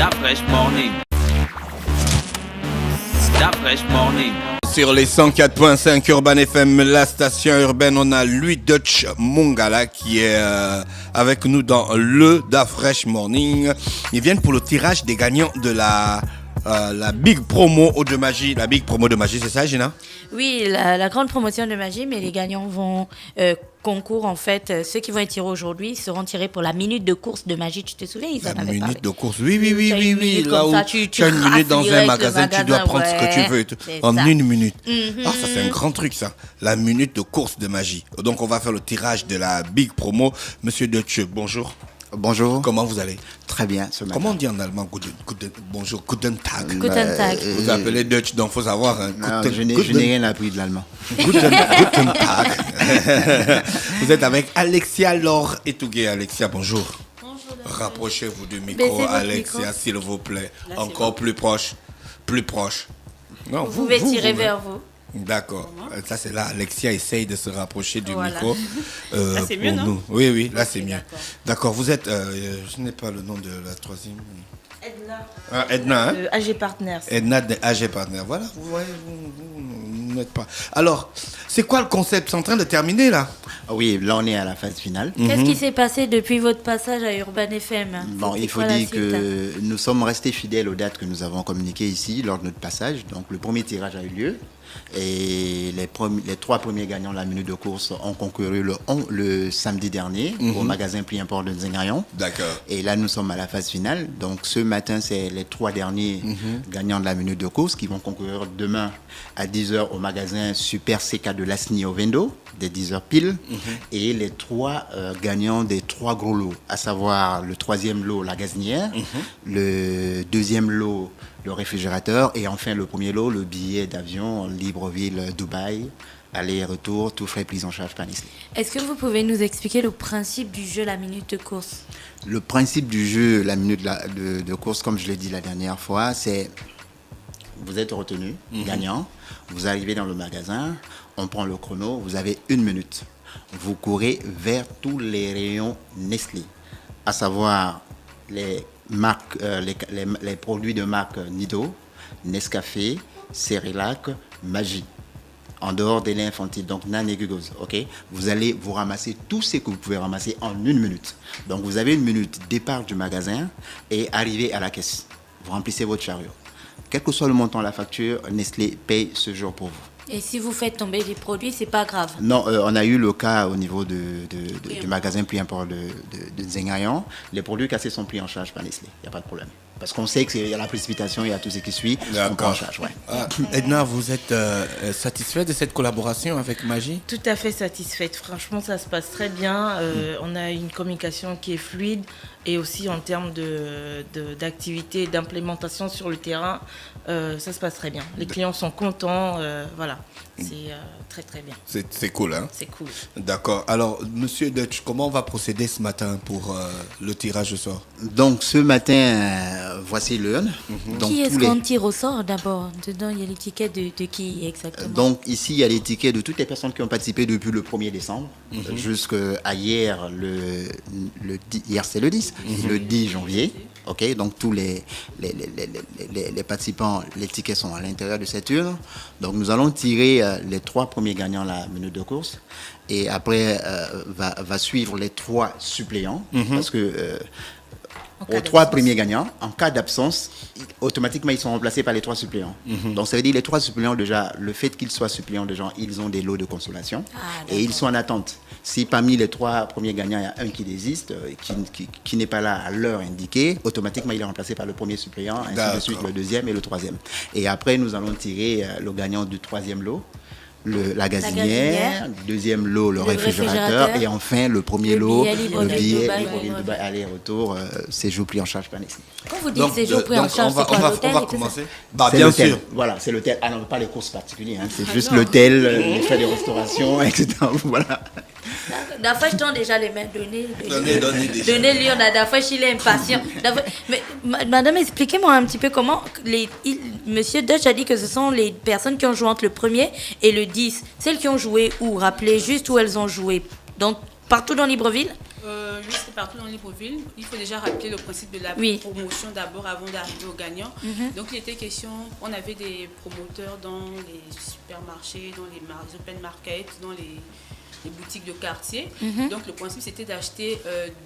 Fresh Morning. Fresh Morning. Sur les 104.5 Urban FM, la station urbaine, on a Louis Dutch Mongala qui est avec nous dans le Da Fresh Morning. Ils viennent pour le tirage des gagnants de la Big Promo de Magie. La Big Promo de Magie, c'est ça, Gina? Oui, la grande promotion de Magie, mais les gagnants vont concours en fait. Ceux qui vont être tirés aujourd'hui seront tirés pour la minute de course de Magie. Tu te souviens, ils en avaient parlé. La minute de course, oui. Là où ça, tu as une minute dans un magasin, tu dois prendre ce que tu veux en ça. une minute. Ah, ça c'est un grand truc ça. La minute de course de Magie. Donc on va faire le tirage de la Big Promo. Monsieur Dutch, bonjour. Bonjour. Comment vous allez? Très bien ce matin. Comment on dit en allemand bonjour, guten Tag? Guten Tag. Vous appelez Dutch, donc il faut savoir. Hein, non, je n'ai rien appris de l'allemand. Guten Tag. Vous êtes avec Alexia Laure Etougué. Alexia, bonjour. Bonjour. Rapprochez-vous du Baissez micro, votre Alexia, micro. s'il vous plaît. Là, Encore plus proche. Non, Vous pouvez tirer vers vous. D'accord. Ça, c'est là. Alexia essaye de se rapprocher du Voilà. micro. Là, c'est mieux, pour non? nous. Oui, là, c'est mieux. d'accord. D'accord. Vous êtes. Je n'ai pas le nom de la troisième. Edna. Ah, Edna, hein? AG Partners. Edna de AG Partner. Voilà, vous voyez, vous n'êtes pas. Alors, c'est quoi le concept? C'est en train de terminer, là? Oui, là on est à la phase finale. Qu'est-ce qui s'est passé depuis votre passage à Urban FM? Bon, C'était il faut quoi la dire suite? que nous sommes restés fidèles aux dates que nous avons communiquées ici lors de notre passage. Donc le premier tirage a eu lieu et les trois premiers gagnants de la minute de course ont concouru le samedi dernier au magasin Prix Import de Zingarion. D'accord. Et là nous sommes à la phase finale. Donc ce matin c'est les trois derniers gagnants de la minute de course qui vont concourir demain à 10h au magasin Super CK de Lasny au Vendo, dès 10h pile. Et les trois gagnants des trois gros lots, à savoir le troisième lot, la gazinière, le deuxième lot, le réfrigérateur, et enfin le premier lot, le billet d'avion Libreville-Dubaï, aller-retour, tout frais pris en charge par Nestlé. Est-ce que vous pouvez nous expliquer le principe du jeu, la minute de course? Le principe du jeu, la minute de course, comme je l'ai dit la dernière fois, c'est vous êtes retenu, gagnant, vous arrivez dans le magasin, on prend le chrono, vous avez 1 minute. Vous courez vers tous les rayons Nestlé, à savoir les marques, les produits de marque Nido, Nescafé, Cerelac, Magie. En dehors des laits infantiles, donc Nan et Gugos, ok? Vous allez vous ramasser tout ce que vous pouvez ramasser en 1 minute. Donc vous avez 1 minute, départ du magasin et arrivée à la caisse. Vous remplissez votre chariot. Quel que soit le montant de la facture, Nestlé paye ce jour pour vous. Et si vous faites tomber des produits, c'est pas grave. Non, on a eu le cas au niveau du magasin Prix Import de Zingarion. Les produits cassés sont pris en charge par Nestlé, il n'y a pas de problème. Parce qu'on sait qu'il y a la précipitation, il y a tout ce qui suit, on prend en charge. Ouais. Ah, Edna, vous êtes satisfait de cette collaboration avec Magie? Tout à fait satisfaite. Franchement, ça se passe très bien. On a une communication qui est fluide et aussi en termes d'activité, d'implémentation sur le terrain, ça se passe très bien. Les clients sont contents. Voilà, c'est très très bien. C'est cool, hein? C'est cool. D'accord. Alors, Monsieur Dutch, comment on va procéder ce matin pour le tirage au sort? Donc ce matin, voici l'urne. Donc, Qui est-ce tous les- qu'on tire au sort d'abord? Dedans, il y a l'étiquette de qui exactement? Donc ici, il y a les tickets de toutes les personnes qui ont participé depuis le 1er décembre jusqu'à hier, hier c'est le 10, le 10 janvier. Ok, donc tous les participants, les tickets sont à l'intérieur de cette urne. Donc nous allons tirer les 3 premiers gagnants la minute de course. Et après, va suivre les 3 suppléants. Parce que aux 3 premiers gagnants, en cas d'absence, automatiquement, ils sont remplacés par les 3 suppléants. Donc, ça veut dire les 3 suppléants, déjà, le fait qu'ils soient suppléants, déjà, ils ont des lots de consolation et ils sont en attente. Si parmi les 3 premiers gagnants, il y a un qui désiste, qui n'est pas là à l'heure indiquée, automatiquement, il est remplacé par le premier suppléant, ainsi de suite, le deuxième et le troisième. Et après, nous allons tirer le gagnant du 3e lot. La gazinière, deuxième lot, le réfrigérateur, et enfin le premier lot, le billet Libreville-Dubaï aller-retour, séjour pris en charge par Nestlé. Quand vous dites séjour pris en charge, c'est quoi, l'hôtel on va et tout ça? commencer. Bah, C'est bien l'hôtel. sûr. Voilà, c'est l'hôtel. Ah non, pas les courses particulières, hein, c'est juste l'hôtel, les frais de restauration, etc. Voilà. D'affaire, je tends déjà les mains, donnez déjà. Donnez-lui, on a d'affaire, il est impatient. Mais madame, expliquez-moi un petit peu comment monsieur Dutch a dit que ce sont les personnes qui ont joué entre le 1er et le 10. Celles qui ont joué où? Rappelez juste où elles ont joué. Donc, partout dans Libreville? Oui, c'est partout dans Libreville. Il faut déjà rappeler le principe de la promotion d'abord avant d'arriver aux gagnants. Donc, il était question, on avait des promoteurs dans les supermarchés, dans les open markets, dans les boutiques de quartier. Donc, le principe, c'était d'acheter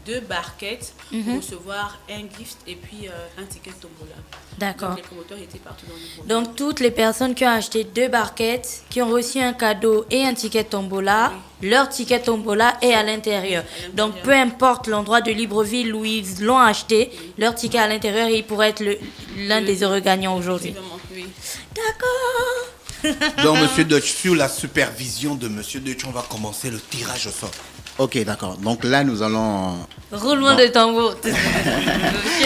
2 barquettes pour recevoir un gift et puis un ticket tombola. D'accord. Donc, les promoteurs étaient partout dans Libreville. Donc, toutes les personnes qui ont acheté 2 barquettes, qui ont reçu un cadeau et un ticket tombola, leur ticket tombola est à l'intérieur. Donc, peu importe l'endroit de Libreville où ils l'ont acheté, leur ticket à l'intérieur, il pourrait être l'un des heureux gagnants aujourd'hui. Oui. D'accord. Donc, Monsieur Deutsch, sur la supervision de Monsieur Deutsch, on va commencer le tirage au sort. Ok, d'accord. Donc là, nous allons... Roulement de tambour.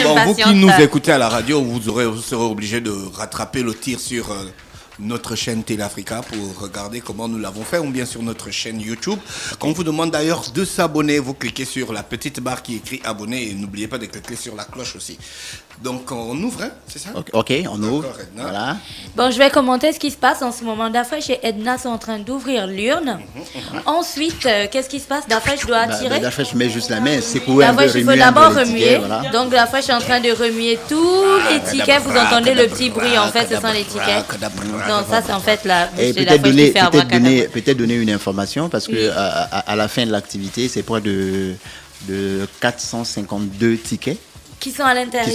Bon, vous qui nous écoutez à la radio, vous serez obligé de rattraper le tir sur notre chaîne Téléafrica pour regarder comment nous l'avons fait, ou bien sur notre chaîne YouTube. On vous demande d'ailleurs de s'abonner. Vous cliquez sur la petite barre qui écrit abonner et n'oubliez pas de cliquer sur la cloche aussi. Donc on ouvre, hein, c'est ça? Ok, on ouvre. D'accord, Edna. Voilà. Bon, je vais commenter ce qui se passe en ce moment. Dafresh et Edna sont en train d'ouvrir l'urne. Ensuite, qu'est-ce qui se passe? Dafresh doit tirer. Dafresh met juste la main, secouer un peu, Dafresh, il faut remuer un peu d'abord les remuer. tickets, voilà. Donc, Dafresh est en train de remuer tous les tickets. Vous entendez le petit bruit, en fait, ce sont les tickets. Non, ça, c'est en fait la bouche Et de Dafresh qui fait abracadabra. peut-être donner une information, parce que à la fin de l'activité, c'est près de 452 tickets. Qui sont à l'intérieur.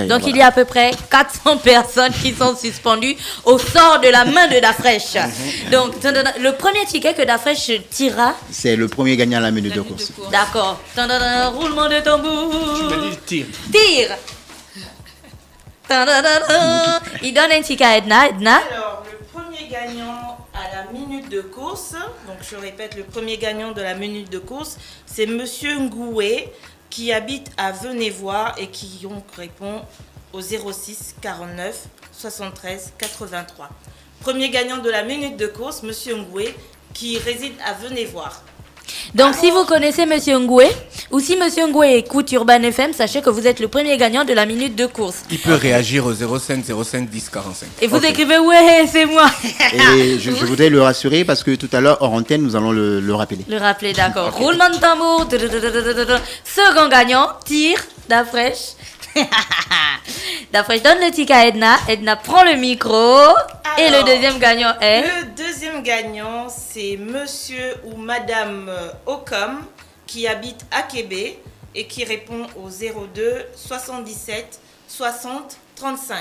Donc, voilà. il y a à peu près 400 personnes qui sont suspendues au sort de la main de Dafresh. Donc, le premier ticket que Dafresh tirera. C'est le premier gagnant à la minute de course. D'accord. Roulement de tambour. Tu me dis tire. Tire. Il donne un ticket à Edna. Edna. Alors, le premier gagnant à la minute de course, donc je répète, le premier gagnant de la minute de course, c'est Monsieur Ngoué, qui habite à Venez-Voir et qui donc répond au 06 49 73 83. Premier gagnant de la minute de course, Monsieur Ngoué, qui réside à Venez-Voir. Donc, si vous connaissez Monsieur Ngoué, ou si Monsieur Ngoué écoute Urban FM, sachez que vous êtes le premier gagnant de la minute de course. Il peut réagir au 05 05 10 45. Et vous écrivez, ouais, c'est moi. Et je voudrais le rassurer, parce que tout à l'heure, hors antenne, nous allons le rappeler. Le rappeler, d'accord. Roulement de tambour. Second gagnant, tire, Dafresh. Dafresh donne le ticket à Edna. Edna prend le micro. Et le deuxième gagnant est... Le deuxième gagnant, c'est Monsieur ou Madame Ocom, qui habite à Québec et qui répond au 02 77 60 35.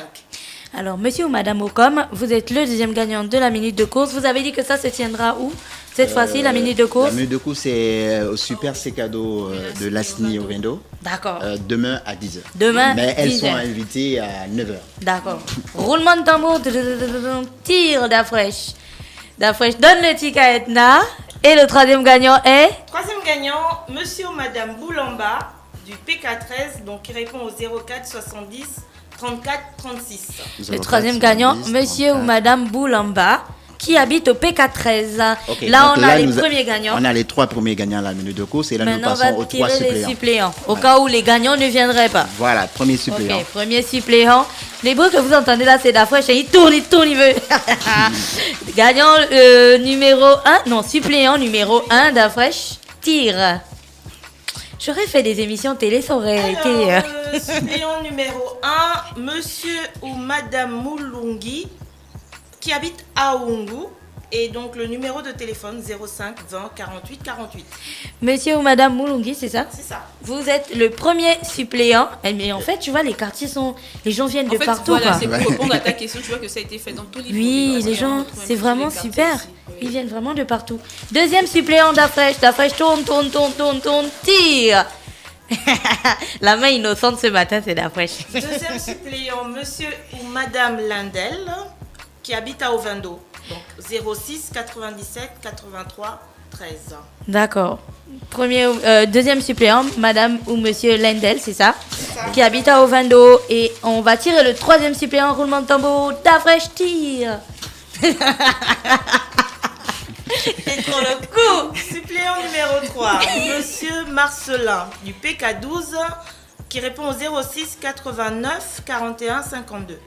Alors, Monsieur ou Madame Ocom, vous êtes le deuxième gagnant de la minute de course. Vous avez dit que ça se tiendra où? Cette fois-ci, la minute de course? La minute de course, c'est au Super C-Cadeau de Lassigny au Vendo. D'accord. Demain à 10h. Demain, Mais elles 10 sont heures. invitées à 9h. D'accord. Roulement de tambour. Tire, Dafresh. Dafresh donne le ticket à Edna. Et le troisième gagnant est... Troisième gagnant, Monsieur ou Madame Boulamba du PK13, donc qui répond au 04 70 34 36. Le troisième gagnant, Monsieur ou Madame Boulamba, qui habite au PK13. Ok, Là, donc on a les premiers gagnants. On a les 3 premiers gagnants à la minute de course, et là, Maintenant, nous on va passons aux 3 tirer les suppléants. suppléants. Au cas où les gagnants ne viendraient pas. Voilà, premier suppléant. Ok, premier suppléant. Les bruits que vous entendez là, c'est Dafresh. Il tourne, il veut. Gagnant numéro 1. Non, suppléant numéro 1, Dafresh. Tire. J'aurais fait des émissions télé, ça aurait été... Alors, suppléant numéro 1, Monsieur ou Madame Moulungi, qui habite à Oungu. Et donc le numéro de téléphone 05 20 48 48. Monsieur ou Madame Moulungi, c'est ça? C'est ça. Vous êtes le premier suppléant. Mais en fait, tu vois, les quartiers sont... Les gens viennent de partout, voilà, quoi. c'est pour répondre à ta question. Tu vois que ça a été fait dans tous les Oui, les gens, c'est vraiment super. Ils viennent vraiment de partout. Deuxième suppléant Dafresh. Dafresh tourne, tire. La main innocente ce matin, c'est Dafresh. Deuxième suppléant, Monsieur ou Madame Lindel, qui habite à Ovendo. Donc 06 97 83 13. D'accord. Deuxième suppléant, Madame ou Monsieur Lendel, c'est ça? Qui habite à Ovendo. Et on va tirer le troisième suppléant, roulement de tambour. Dafresh tire. C'est trop le coup. Suppléant numéro 3, Monsieur Marcelin du PK12, qui répond au 06 89 41 52.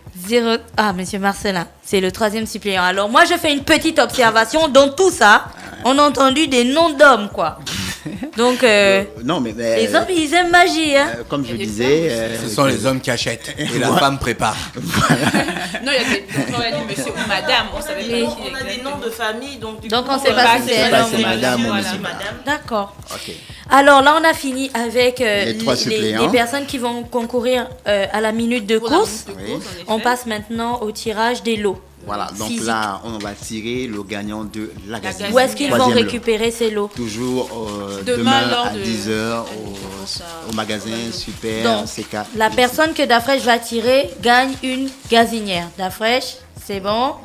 Monsieur Marcelin, c'est le troisième suppléant. Alors moi, je fais une petite observation. Dans tout ça, on a entendu des noms d'hommes, quoi. Donc, Non, mais les hommes, ils aiment magie. Hein. comme je disais, Ce sont les hommes qui achètent et la femme prépare. Non, il y a des on a dit monsieur ou madame, on savait pas qui On a des noms de famille, donc du Donc, coup, on sait pas si c'est c'est un un homme homme ou ou madame ou voilà, monsieur. madame. D'accord. Ok. Alors là, on a fini avec Les trois suppléants. les personnes qui vont concourir à la minute de Pour la course. minute de Oui. course, en effet. On passe maintenant au tirage des lots. Voilà, donc Physique. là, on va tirer le gagnant de la gazette. Où est-ce qu'ils vont Troisième lot. récupérer ces lots? Toujours Demain, demain lors à de- 10h au magasin Super Donc, CK. la personne que Dafresh va tirer gagne une gazinière. Dafresh, c'est bon.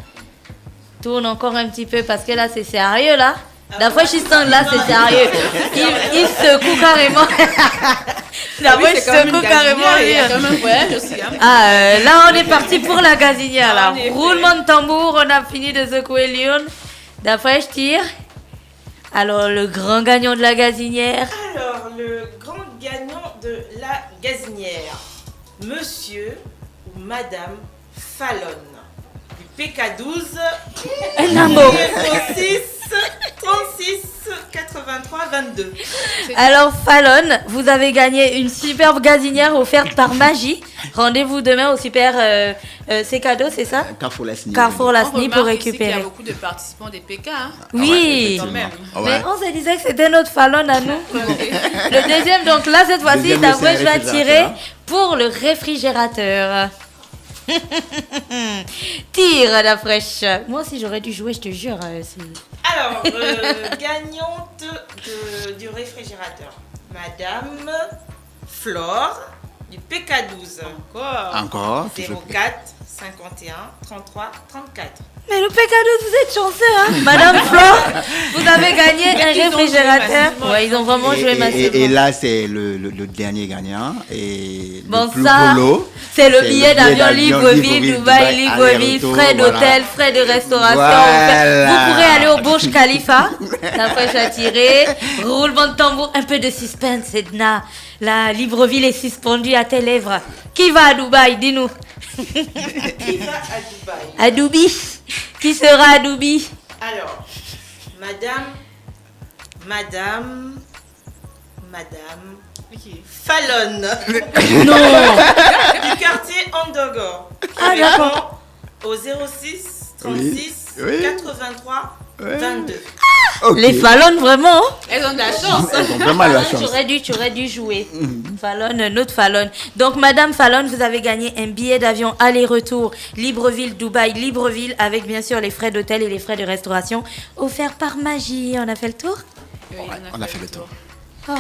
Tourne encore un petit peu parce que là, c'est sérieux, là. Dafresh, il sent là, c'est sérieux. Il secoue carrément. Dafresh C'est quand même une secoue carrément. gazinière, il y a lui. quand même un voyage aussi. Hein. Ah, là, on est parti pour la gazinière, là. En effet. Roulement de tambour, on a fini de secouer Lyon. Dafresh tire. Alors, le grand gagnant de la gazinière. Alors, le grand gagnant de la gazinière, monsieur ou madame Fallon, du PK12, Un amour. 06 36 83 22. Alors, Fallon, vous avez gagné une superbe gazinière offerte par Magie. Rendez-vous demain au super c'est cadeau, c'est ça? Carrefour Lasny. Carrefour On Lasny pour remarque ici qu'il y a récupérer. beaucoup de participants des PK. Hein. Oui, Quand même. mais on se disait que c'était notre Fallon à nous. Le deuxième, donc là, cette fois-ci, Deuxième, Dafresh c'est un va réfrigérateur. tirer pour le réfrigérateur. Tire, Dafresh. Moi aussi, j'aurais dû jouer, je te jure. Alors, gagnante du réfrigérateur, madame Flore, du PK12. Encore. toujours. 04 51 33 34. Mais le PK12, vous êtes chanceux, hein? Madame Flore, vous avez gagné un ils ont joué réfrigérateur. massivement. Ouais, ils ont vraiment joué Et massivement. là, c'est le dernier gagnant. Et Bon, le plus ça, beau lot, c'est le billet d'avion Libreville, Dubaï, Libreville, aller-retour, frais voilà. d'hôtel, frais de restauration. Voilà. Vous pourrez aller au Burj Khalifa. Dafresh a tiré. Roulement de tambour, un peu de suspense, Edna. La Libreville est suspendue à tes lèvres. Qui va à Dubaï? Dis-nous. Qui va à Dubaï? À Dubi. Qui sera à Dubi? Alors, madame Fallon, Non. du quartier Andogor. Ah, d'accord. Au 06 36 Oui. 83 22. Ok. Les Fallon, vraiment. Elles ont de la chance. Elles ont vraiment la chance. Tu aurais dû jouer. Fallon, notre Fallon. Donc, Madame Fallon, vous avez gagné un billet d'avion aller-retour Libreville, Dubaï, Libreville, avec bien sûr les frais d'hôtel et les frais de restauration offerts par Magie. On a fait le tour? Oui, On a fait le tour. Oh,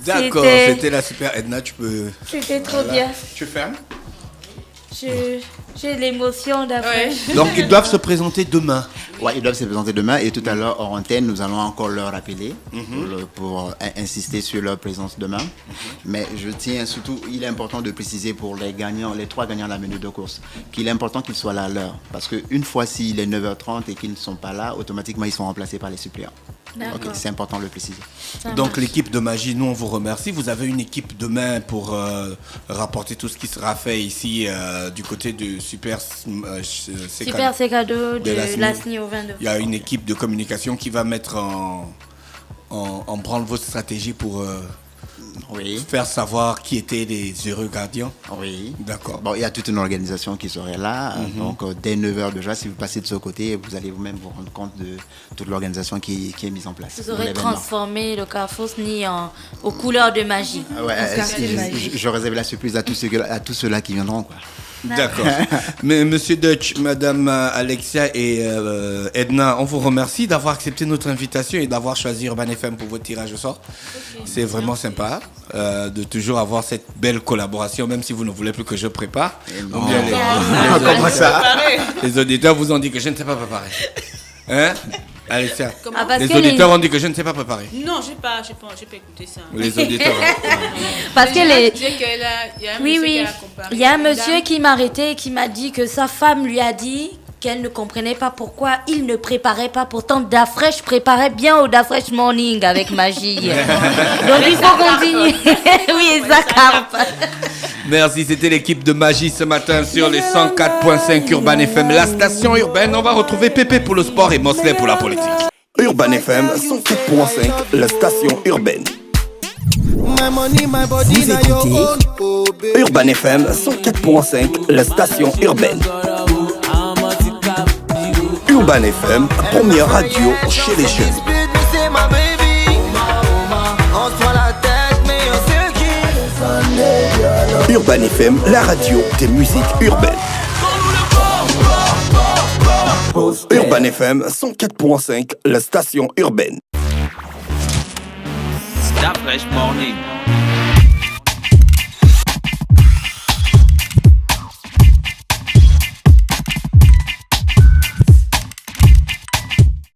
D'accord, C'était- c'était la super Edna, tu peux... c'était trop bien. Tu fermes. J'ai l'émotion d'après. Ouais. Donc ils doivent se présenter demain. Ouais, ils doivent se présenter demain et tout à l'heure, hors antenne, nous allons encore leur appeler pour insister sur leur présence demain. Mais je tiens surtout, il est important de préciser pour les gagnants, les trois gagnants de la minute de course, qu'il est important qu'ils soient là à l'heure. Parce qu'une fois s'il est 9h30 et qu'ils ne sont pas là, automatiquement ils sont remplacés par les suppléants. D'accord. Ok, c'est important de le préciser. Ça Donc marche. l'équipe de Magie, nous on vous remercie. Vous avez une équipe demain pour rapporter tout ce qui sera fait ici du côté de Super Super, c'est cadeau de Lasny. Lasny au 22. Il y a une équipe de communication qui va mettre en branle votre stratégie pour Oui. faire savoir qui étaient les heureux gardiens. Oui. D'accord. Bon, il y a toute une organisation qui serait là. Donc, dès 9h déjà, si vous passez de ce côté, vous allez vous-même vous rendre compte de toute l'organisation qui est mise en place. Vous pour aurez l'événement. transformé le Carrefour Sni aux couleurs de magie. Ah ouais, je réserve la surprise à tous ceux-là qui viendront. Quoi. D'accord. Mais Monsieur Dutch, Madame Alexia et Edna, on vous remercie d'avoir accepté notre invitation et d'avoir choisi Urban FM pour votre tirage au sort. C'est vraiment sympa de toujours avoir cette belle collaboration, même si vous ne voulez plus que je prépare. Ou bien Comment ça? les auditeurs vous ont dit que je ne sais pas préparer. Hein, Alexia? Ah, parce Les que auditeurs ont dit que je ne sais pas préparer. Non, j'ai pas écouté ça. Les auditeurs. Parce que les... Il y a un Oui, monsieur oui. qui a comparé Il y a un une monsieur dame. qui m'a arrêté et qui m'a dit que sa femme lui a dit qu'elle ne comprenait pas pourquoi il ne préparait pas. Pourtant, Dafresh préparait bien au Dafresh Morning avec Magie. Donc, il faut continuer. Oui, ça carpe. Merci, c'était l'équipe de Magie ce matin sur les 104.5 Urban FM, la station urbaine. On va retrouver Pépé pour le sport et Mosley pour la politique. Urban FM 104.5, la station urbaine. Vous écoutez Urban FM 104.5, la station urbaine. Urban FM, première radio chez les jeunes. Urban FM, la radio des musiques urbaines. Urban FM 104.5, la station urbaine. Stop Fresh Morning.